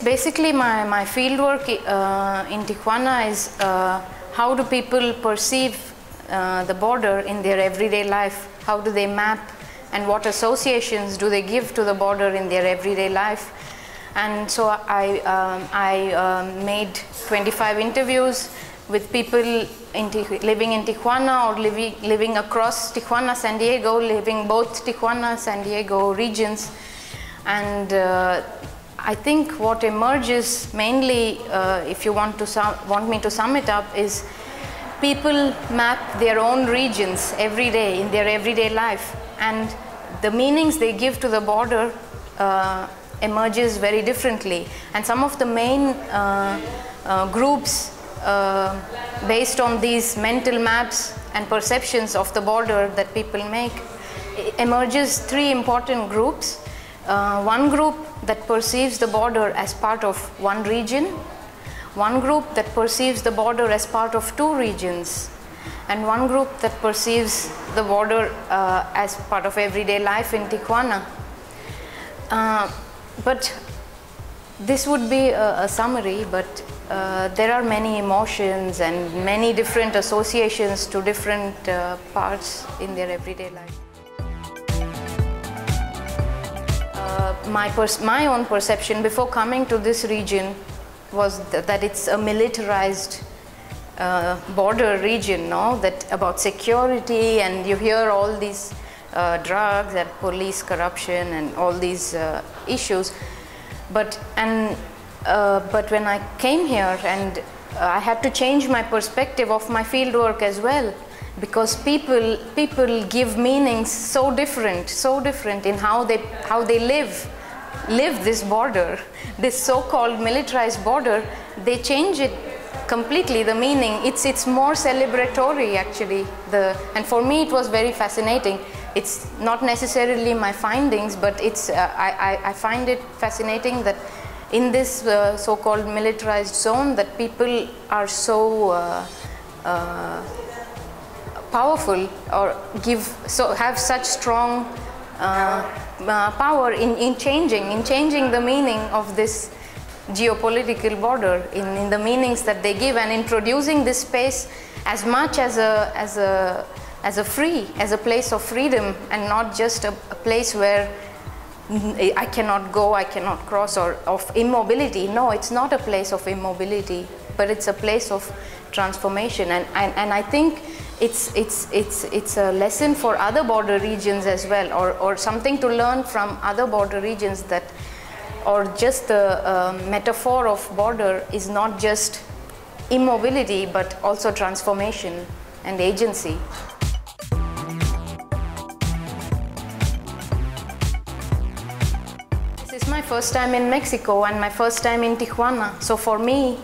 Basically, my fieldwork in Tijuana is how do people perceive the border in their everyday life? How do they map, and what associations do they give to the border in their everyday life? And so I made 25 interviews with people living in Tijuana or living across Tijuana-San Diego, living both Tijuana-San Diego regions. And I think what emerges mainly, if you want me to sum it up, is people map their own regions every day in their everyday life, and the meanings they give to the border emerges very differently. And some of the main groups based on these mental maps and perceptions of the border that people make, emerges three important groups. One group that perceives the border as part of one region, one group that perceives the border as part of two regions, and one group that perceives the border as part of everyday life in Tijuana. But this would be a summary, but there are many emotions and many different associations to different parts in their everyday life. My own perception before coming to this region was that it's a militarized border region, no? That about security, and you hear all these drugs and police corruption and all these issues. But when I came here, and I had to change my perspective of my fieldwork as well, because people give meanings so different in how they live this border, this so-called militarized border. They change it completely, the meaning. It's more celebratory actually. And for me it was very fascinating. It's not necessarily my findings, but it's I find it fascinating that in this so-called militarized zone, that people are so powerful, or have such strong power in changing the meaning of this geopolitical border, in the meanings that they give, and introducing this space as much as a place of freedom, and not just a place where I cannot go, I cannot cross, or of immobility. No, it's not a place of immobility, but it's a place of transformation. And I think it's a lesson for other border regions as well, or something to learn from other border regions, that, or just the metaphor of border is not just immobility, but also transformation and agency. This is my first time in Mexico and my first time in Tijuana. So for me,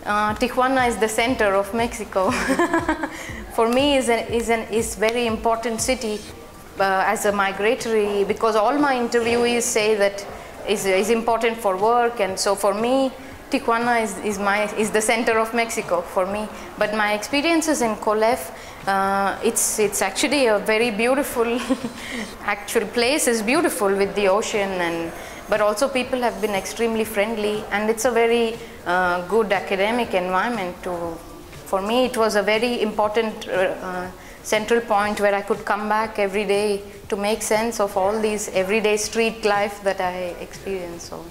Tijuana is the center of Mexico. For me, is very important city as a migratory, because all my interviewees say that is important for work, and so for me, Tijuana is the center of Mexico for me. But my experiences in Colef, it's actually a very beautiful actual place. Is beautiful with the ocean, but also people have been extremely friendly, and it's a very good academic environment. For me, it was a very important central point where I could come back every day to make sense of all these everyday street life that I experienced. So.